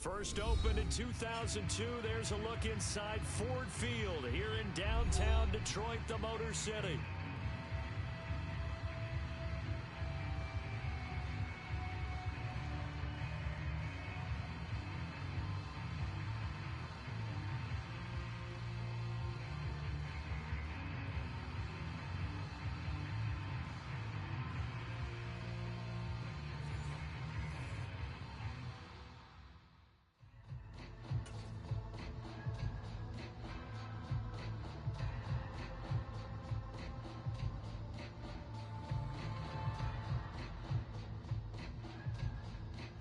First opened in 2002, there's a look inside Ford Field here in downtown Detroit, the Motor City.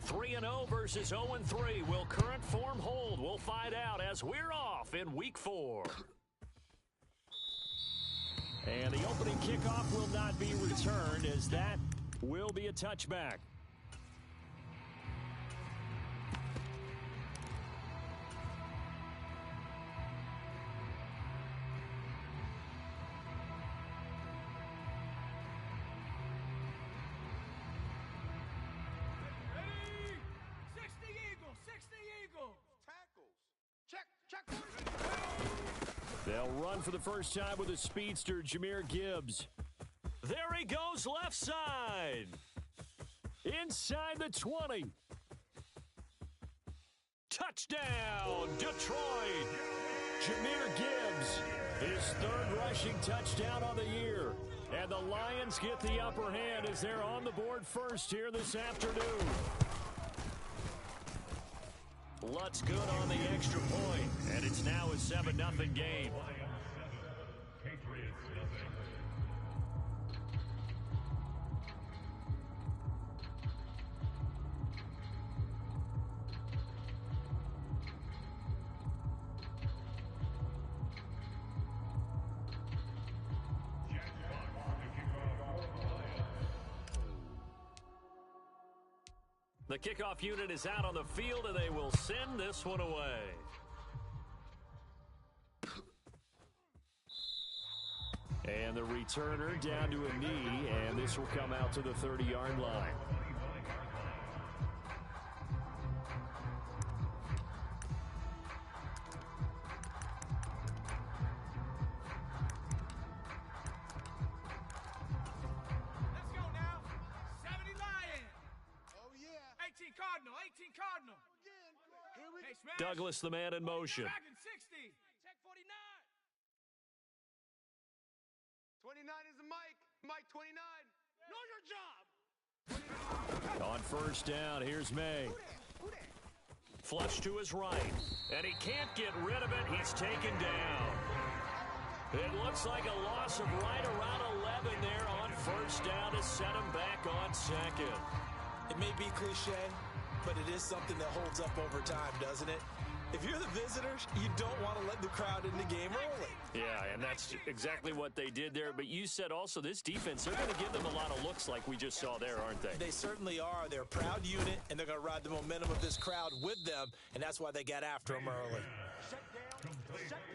Three 3-0 versus 0-3. Will current form hold? We'll find out as we're off in Week 4. And the opening kickoff will not be returned, as that will be a touchback. They'll run for the first time with a speedster, Jahmyr Gibbs. There he goes, left side. Inside the 20. Touchdown, Detroit. Jahmyr Gibbs, his third rushing touchdown on the year. And the Lions get the upper hand as they're on the board first here this afternoon. Lutz good on the extra point, and it's now a 7-0 game. The kickoff unit is out on the field, and they will send this one away. And the returner down to a knee, and this will come out to the 30-yard line. Douglas, the man in motion. Check 49. 29 is the Mike. Mike 29. Know your job. On first down, here's May. Flush to his right. And he can't get rid of it. He's taken down. It looks like a loss of right around 11 there on first down to set him back on second. It may be cliche, but it is something that holds up over time, doesn't it? If you're the visitors, you don't want to let the crowd in the game early. Yeah, and that's exactly what they did there. But you said also this defense, they're going to give them a lot of looks like we just saw there, aren't they? They certainly are. They're a proud unit, and they're going to ride the momentum of this crowd with them, and that's why they got after them early.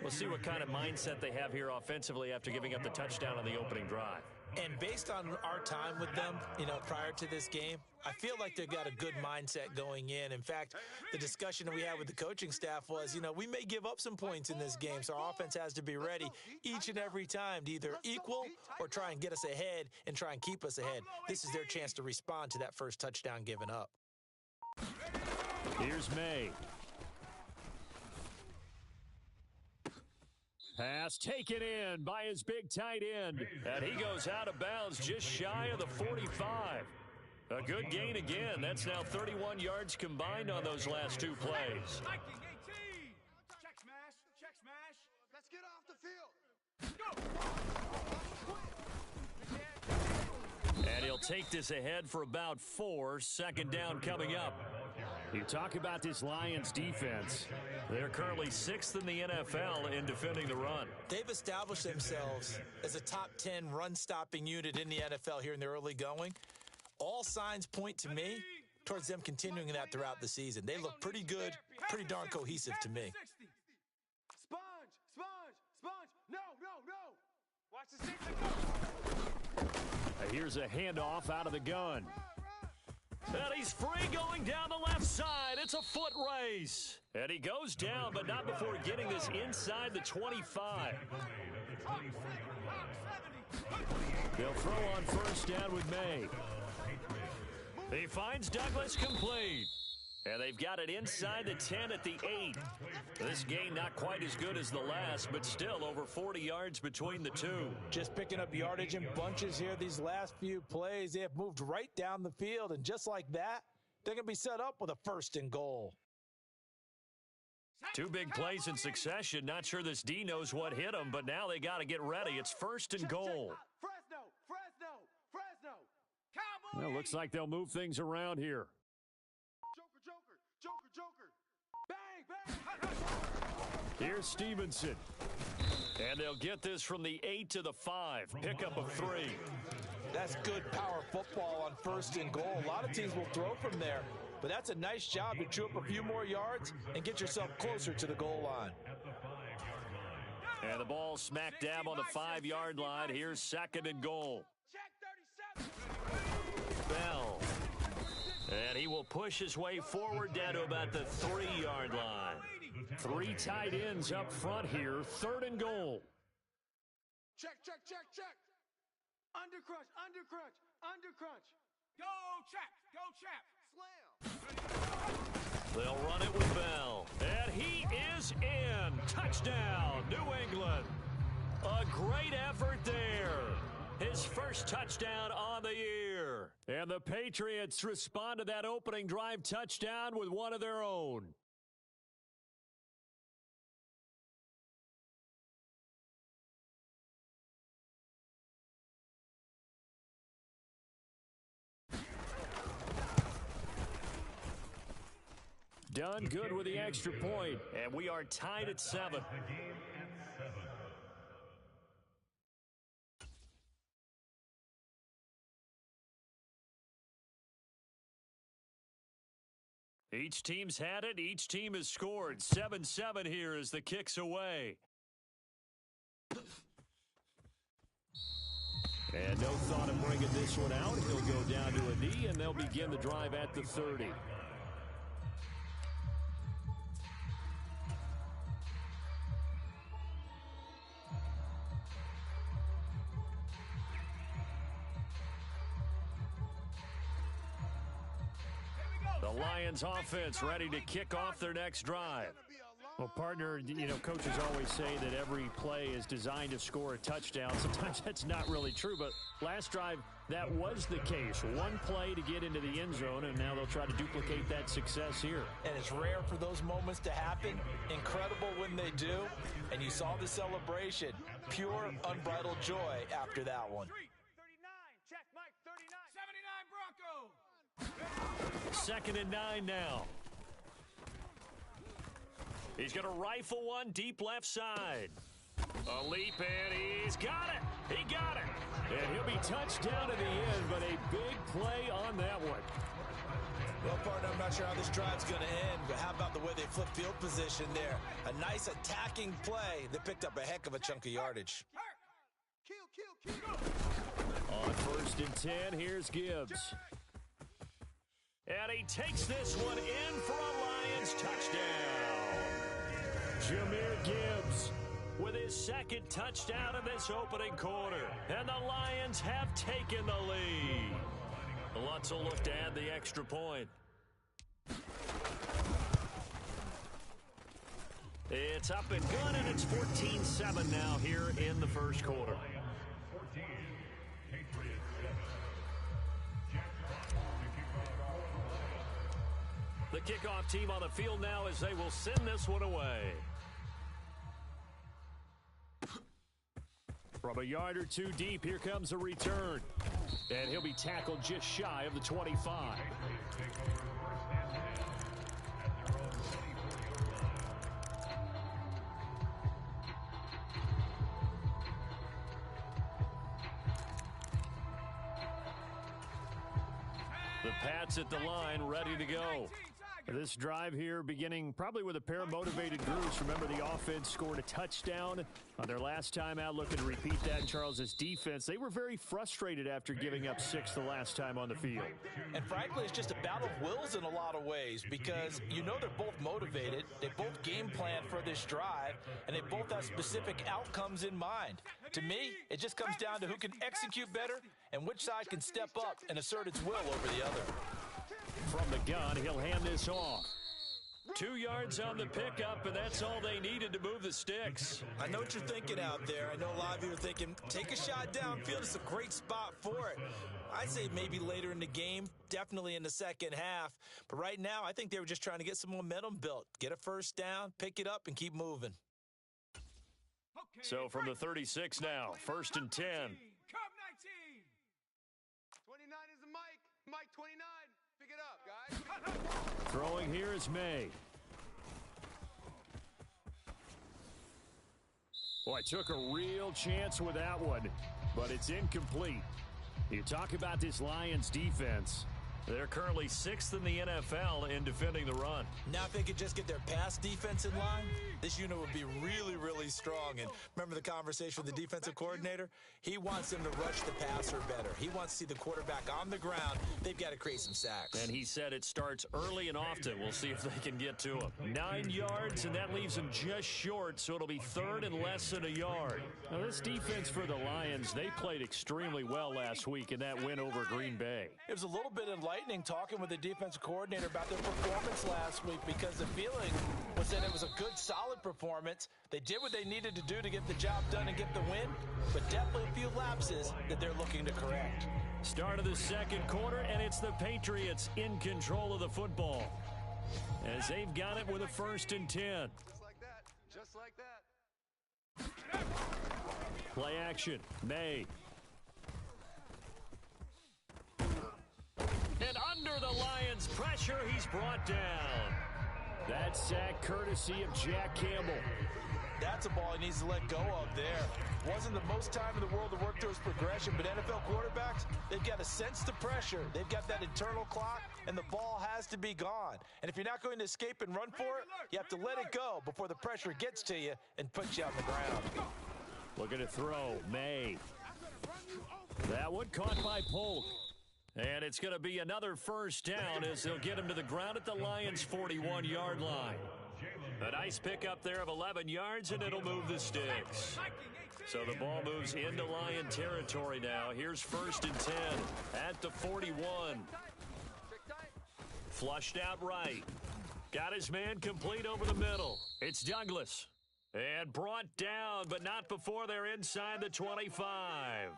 We'll see what kind of mindset they have here offensively after giving up the touchdown on the opening drive. And based on our time with them, prior to this game, I feel like they've got a good mindset going in. In fact, the discussion that we had with the coaching staff was, we may give up some points in this game, so our offense has to be ready each and every time to either equal or try and get us ahead and try and keep us ahead. This is their chance to respond to that first touchdown given up. Here's May. Pass taken in by his big tight end. And he goes out of bounds just shy of the 45. A good gain again. That's now 31 yards combined on those last two plays. Check smash. Check smash. Let's get off the field. And he'll take this ahead for about 4. Second down coming up. You talk about this Lions defense. They're currently 6th in the NFL in defending the run. They've established themselves as a top 10 run-stopping unit in the NFL here in the early going. All signs point to me towards them continuing that throughout the season. They look pretty good, pretty darn cohesive to me. Sponge. No. Watch the safety go. Here's a handoff out of the gun. And he's free going down the left side. It's a foot race. And he goes down, but not before getting this inside the 25. They'll throw on first down with May. He finds Douglas complete. And they've got it inside the 10 at the 8. This game not quite as good as the last, but still over 40 yards between the two. Just picking up yardage in bunches here these last few plays. They have moved right down the field, and just like that, they're going to be set up with a 1st and goal. 2 big plays in succession. Not sure this D knows what hit him, but now they got to get ready. It's 1st and goal. Fresno. Well, looks like they'll move things around here. Joker. Bang. Here's Stevenson. And they'll get this from the 8 to the 5. Pickup of 3. That's good power football on 1st and goal. A lot of teams will throw from there, but that's a nice job to chew up a few more yards and get yourself closer to the goal line. And the ball smack dab on the 5-yard line. Here's 2nd and goal. Check 37. Bell. And he will push his way forward down to about the 3-yard line. 3 tight ends up front here. 3rd and goal. Check. Undercrunch. Go Chap. Slam. They'll run it with Bell. And he is in. Touchdown, New England. A great effort there. His first touchdown on the year. And the Patriots respond to that opening drive touchdown with one of their own. Done good with the extra point, and we are tied at 7. Each team's had it. Each team has scored. 7-7 here as the kick's away. And no thought of bringing this one out. He'll go down to a knee, and they'll begin the drive at the 30. The Lions offense ready to kick off their next drive. Well, partner, coaches always say that every play is designed to score a touchdown. Sometimes that's not really true, but last drive, that was the case. One play to get into the end zone, and now they'll try to duplicate that success here. And it's rare for those moments to happen. Incredible when they do. And you saw the celebration. Pure, unbridled joy after that one. 39. Check, Mike. 39. 79 Broncos. 2nd and 9 now. He's going to rifle one deep left side. A leap, and he's got it. He got it. And he'll be touched down at the end, but a big play on that one. Well, partner, I'm not sure how this drive's going to end, but how about the way they flip field position there? A nice attacking play that picked up a heck of a chunk of yardage. Kill. On 1st and 10, here's Gibbs. And he takes this one in for a Lions touchdown. Jahmyr Gibbs with his 2nd touchdown in this opening quarter. And the Lions have taken the lead. Lutz will look to add the extra point. It's up and good, and it's 14-7 now here in the first quarter. The kickoff team on the field now as they will send this one away. From a yard or two deep, here comes a return. And he'll be tackled just shy of the 25. The Pats at the line, ready to go. This drive here beginning probably with a pair of motivated groups. Remember, the offense scored a touchdown on their last time out, looking to repeat that in Charles's defense. They were very frustrated after giving up 6 the last time on the field. And frankly, it's just a battle of wills in a lot of ways because you know they're both motivated, they both game plan for this drive, and they both have specific outcomes in mind. To me, it just comes down to who can execute better and which side can step up and assert its will over the other. From the gun, he'll hand this off. 2 yards on the pickup, and that's all they needed to move the sticks. I know what you're thinking out there. I know a lot of you are thinking, take a shot downfield. It's a great spot for it. I'd say maybe later in the game, definitely in the second half. But right now, I think they were just trying to get some momentum built. Get a first down, pick it up, and keep moving. So from the 36 now, 1st and 10. Come 19. 29 is the mic. Mic 29. Pick it up, guys. Throwing here is May. Boy, took a real chance with that one, but it's incomplete. You talk about this Lions defense. They're currently 6th in the NFL in defending the run. Now if they could just get their pass defense in line, this unit would be really, really strong. And remember the conversation with the defensive coordinator? He wants them to rush the passer better. He wants to see the quarterback on the ground. They've got to create some sacks. And he said it starts early and often. We'll see if they can get to him. 9 yards, and that leaves him just short, so it'll be 3rd and less than a yard. Now, this defense for the Lions, they played extremely well last week in that win over Green Bay. It was a little bit enlightening talking with the defensive coordinator about their performance last week because the feeling was that it was a good, solid performance. They did what they needed to do to get the job done and get the win, but definitely a few lapses that they're looking to correct. Start of the second quarter, and it's the Patriots in control of the football as they've got it with a 1st and 10. Just like that. Just like that. Play action. May. And under the Lions' pressure, he's brought down. That sack courtesy of Jack Campbell. That's a ball he needs to let go of there. Wasn't the most time in the world to work through his progression, but NFL quarterbacks, they've got to sense the pressure. They've got that internal clock, and the ball has to be gone. And if you're not going to escape and run for it, you have to let it go before the pressure gets to you and puts you on the ground. Looking to throw. May. That one caught by Polk. And it's going to be another first down as they'll get him to the ground at the Lions' 41-yard line. A nice pickup there of 11 yards, and it'll move the sticks. So the ball moves into Lion territory now. Here's 1st and 10 at the 41. Flushed out right. Got his man complete over the middle. It's Douglas. And brought down, but not before they're inside the 25.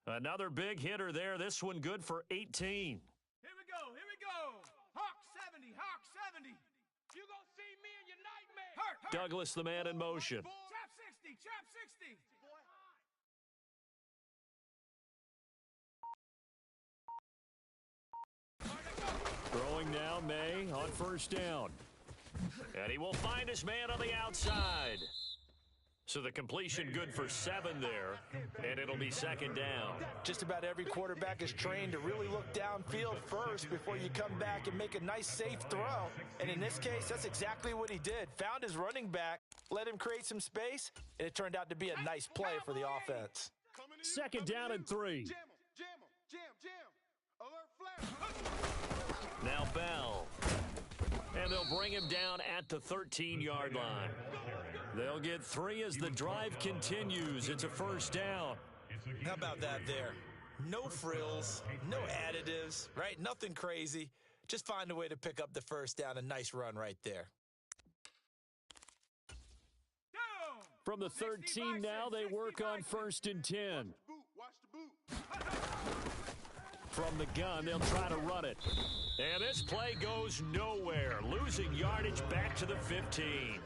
Another big hitter there. This one good for 18. Here we go. Here we go. Hawk 70. Hawk 70. You gonna see me in your nightmare. Hurt. Douglas, the man in motion. Trap 60. Trap 60. Throwing now, May on 1st down. And he will find his man on the outside. So the completion good for 7 there, and it'll be 2nd down. Just about every quarterback is trained to really look downfield first before you come back and make a nice, safe throw. And in this case, that's exactly what he did. Found his running back, let him create some space, and it turned out to be a nice play for the offense. 2nd down and 3. Jam 'em. Alert flare. Now Bell. And they'll bring him down at the 13-yard line. They'll get 3 as the drive continues. It's a 1st down. How about that there? No frills, no additives, right? Nothing crazy. Just find a way to pick up the 1st down. A nice run right there. From the 13 now, they work on 1st and 10. Watch the boot. From the gun, they'll try to run it. And this play goes nowhere. Losing yardage back to the 15.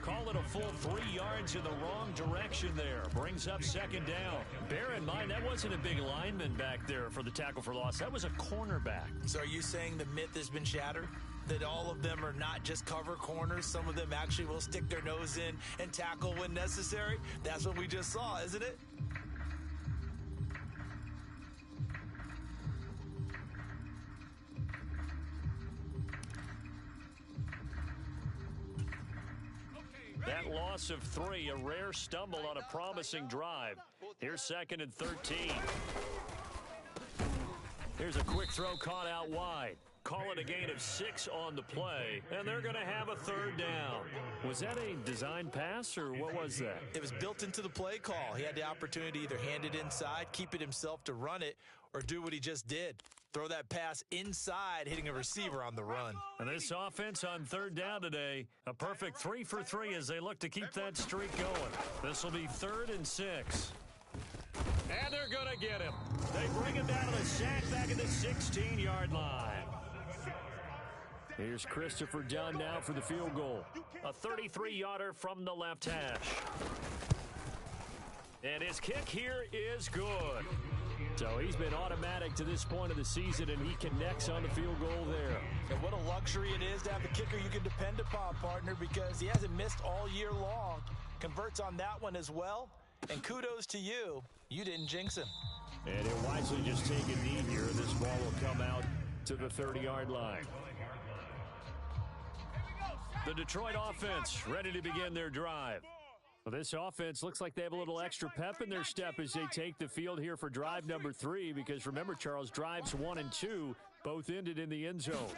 Call it a full 3 yards in the wrong direction there. Brings up 2nd down. Bear in mind, that wasn't a big lineman back there for the tackle for loss. That was a cornerback. So are you saying the myth has been shattered? That all of them are not just cover corners? Some of them actually will stick their nose in and tackle when necessary? That's what we just saw, isn't it? That loss of 3, a rare stumble on a promising drive. Here's 2nd and 13. Here's a quick throw caught out wide. Call it a gain of 6 on the play, and they're going to have a 3rd down. Was that a design pass, or what was that? It was built into the play call. He had the opportunity to either hand it inside, keep it himself to run it, or do what he just did. Throw that pass inside, hitting a receiver on the run. And this offense on 3rd down today, a perfect 3 for 3 as they look to keep that streak going. This will be 3rd and 6. And they're going to get him. They bring him down to the sack back at the 16-yard line. Here's Christopher Dunn now for the field goal. A 33-yarder from the left hash. And his kick here is good. So he's been automatic to this point of the season, and he connects on the field goal there. And what a luxury it is to have a kicker you can depend upon, partner, because he hasn't missed all year long. Converts on that one as well. And kudos to you. You didn't jinx him. And he'll wisely just take a knee here. This ball will come out to the 30-yard line. The Detroit offense ready to begin their drive. Well, this offense looks like they have a little extra pep in their step as they take the field here for drive number 3, because remember, Charles, drives 1 and 2 both ended in the end zone.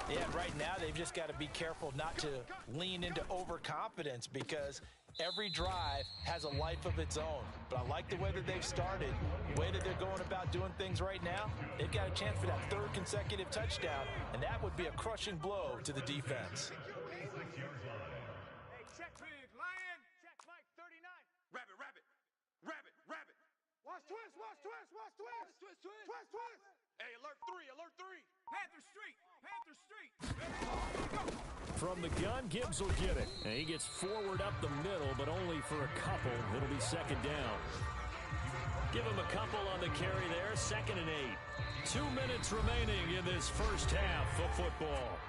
Yeah, right now they've just got to be careful not to lean into overconfidence, because every drive has a life of its own. But I like the way that they've started, the way that they're going about doing things right now. They've got a chance for that 3rd consecutive touchdown, and that would be a crushing blow to the defense. Twist. Hey, alert 3. Panther Street. From the gun, Gibbs will get it. And he gets forward up the middle, but only for a couple. It'll be 2nd down. Give him a couple on the carry there. 2nd and 8. 2 minutes remaining in this first half of football.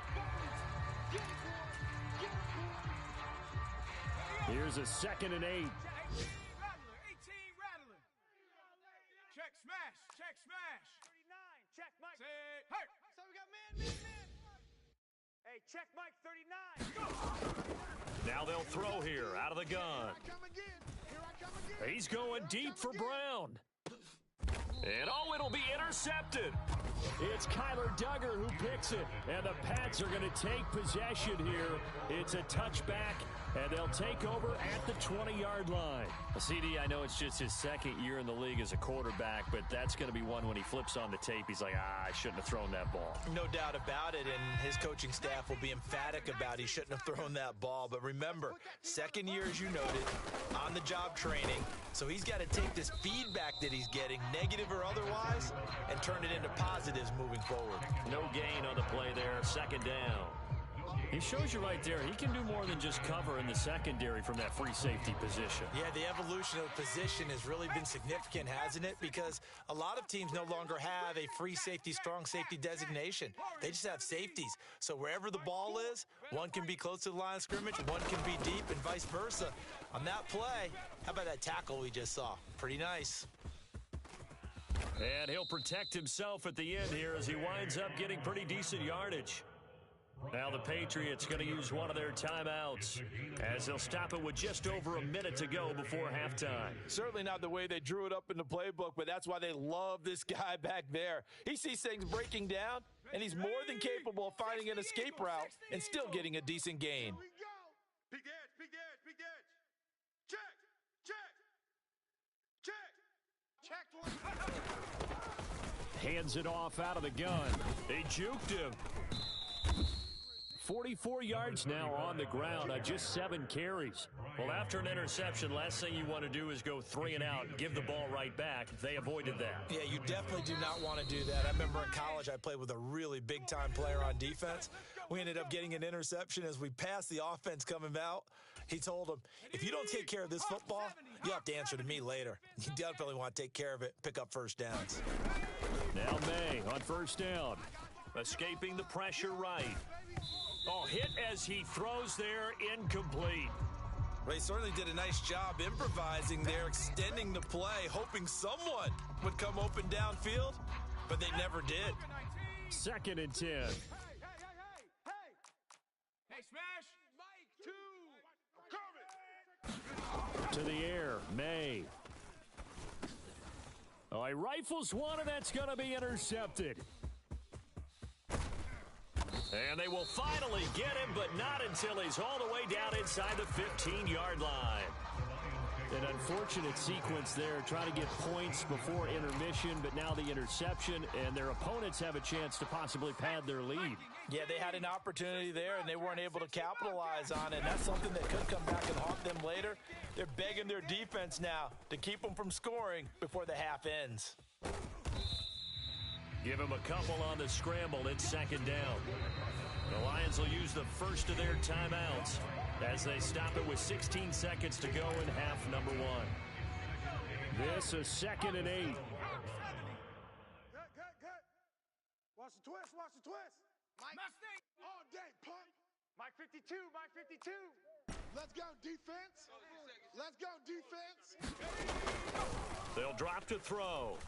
Here's a 2nd and 8. Check smash. 39, check Mike. Say, hey. So we got man. Hey, check Mike 39. Now they'll throw here out of the gun. Here I come again. He's going deep for Brown. And it'll be intercepted. It's Kyler Duggar who picks it. And the Pats are going to take possession here. It's a touchback, and they'll take over at the 20-yard line. CD, I know it's just his 2nd year in the league as a quarterback, but that's going to be one when he flips on the tape. He's like, I shouldn't have thrown that ball. No doubt about it, and his coaching staff will be emphatic about he shouldn't have thrown that ball. But remember, 2nd year, as you noted, on-the-job training, so he's got to take this feedback that he's getting, negative or otherwise, and turn it into positives moving forward. No gain on the play there, 2nd down. He shows you right there, he can do more than just cover in the secondary from that free safety position. Yeah, the evolution of the position has really been significant, hasn't it? Because a lot of teams no longer have a free safety, strong safety designation. They just have safeties. So wherever the ball is, one can be close to the line of scrimmage, one can be deep, and vice versa. On that play, how about that tackle we just saw? Pretty nice. And he'll protect himself at the end here as he winds up getting pretty decent yardage. Now the Patriots going to use one of their timeouts as they'll stop it with just over a minute to go before halftime. Certainly not the way they drew it up in the playbook, but that's why they love this guy back there. He sees things breaking down, and he's more than capable of finding an escape route and still getting a decent gain. Here we go. Big edge. Check. Hands it off out of the gun. They juked him. 44 yards now on the ground on just 7 carries. Well, after an interception, last thing you want to do is go 3 and out and give the ball right back. They avoided that. Yeah, you definitely do not want to do that. I remember in college I played with a really big-time player on defense. We ended up getting an interception as we passed the offense coming out. He told him, if you don't take care of this football, you'll have to answer to me later. You definitely want to take care of it, pick up first downs. Now May on first down. Escaping the pressure right. Oh, hit as he throws there, incomplete. Well, he certainly did a nice job improvising there, extending the play, hoping someone would come open downfield, but they never did. 2nd and 10. Hey, smash. Mike 2. Cover it. to the air. May. Oh, he rifles one, and that's going to be intercepted. And they will finally get him, but not until he's all the way down inside the 15-yard line. An unfortunate sequence there, trying to get points before intermission, but now the interception, and their opponents have a chance to possibly pad their lead. Yeah, they had an opportunity there, and they weren't able to capitalize on it. That's something that could come back and haunt them later. They're begging their defense now to keep them from scoring before the half ends. Give them a couple on the scramble. It's second down. The Lions will use the first of their timeouts as they stop it with 16 seconds to go in half number one. This is 2nd and 8. Cut. Watch the twist, watch the twist. Mustang. All day, punk. Mike 52, Mike 52. Let's go, defense. Let's go, defense. They'll drop to throw.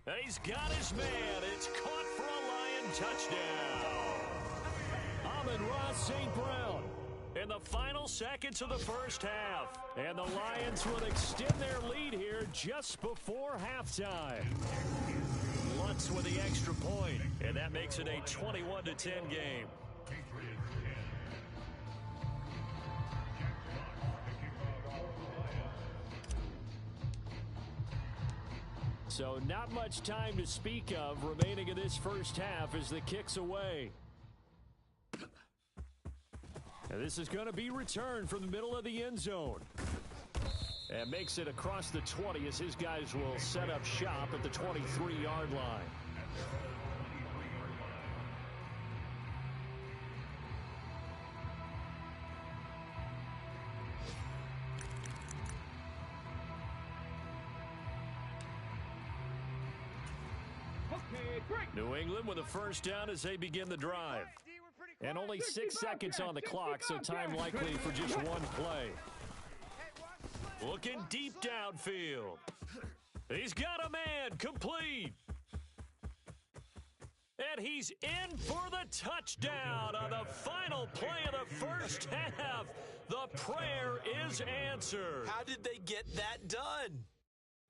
And he's got his man. It's caught for a Lion touchdown. Amon-Ra St. Brown in the final seconds of the first half. And the Lions will extend their lead here just before halftime. Lutz with the extra point, and that makes it a 21-10 game. So not much time to speak of remaining in this first half as the kick's away. And this is going to be returned from the middle of the end zone. And makes it across the 20 as his guys will set up shop at the 23-yard line. New England with a first down as they begin the drive. And only 6 seconds on the clock, so time likely for just one play. Looking deep downfield. He's got a man, complete. And he's in for the touchdown on the final play of the first half. The prayer is answered. How did they get that done?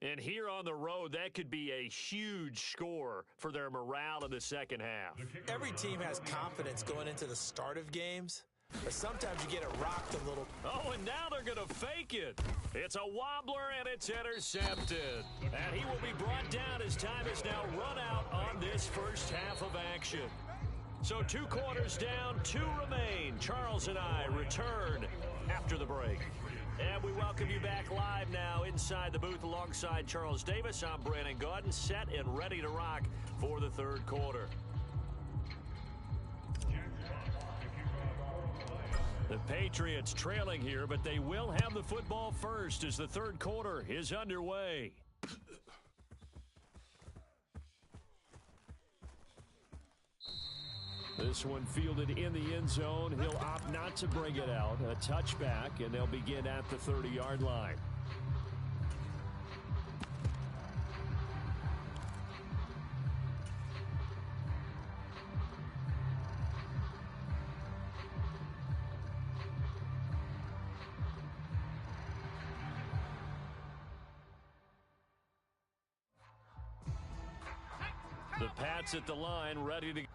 And here on the road, that could be a huge score for their morale in the second half. Every team has confidence going into the start of games, but sometimes you get it rocked a little. Oh, and now they're going to fake it. It's a wobbler, and it's intercepted. And he will be brought down as time is now run out on this first half of action. So 2 quarters down, 2 remain. Charles and I return after the break. And we welcome you back live now inside the booth alongside Charles Davis. I'm Brandon Gaudin, set and ready to rock for the third quarter. The Patriots trailing here, but they will have the football first as the third quarter is underway. This one fielded in the end zone. He'll opt not to bring it out. A touchback, and they'll begin at the 30-yard line. The Pats at the line, ready to go.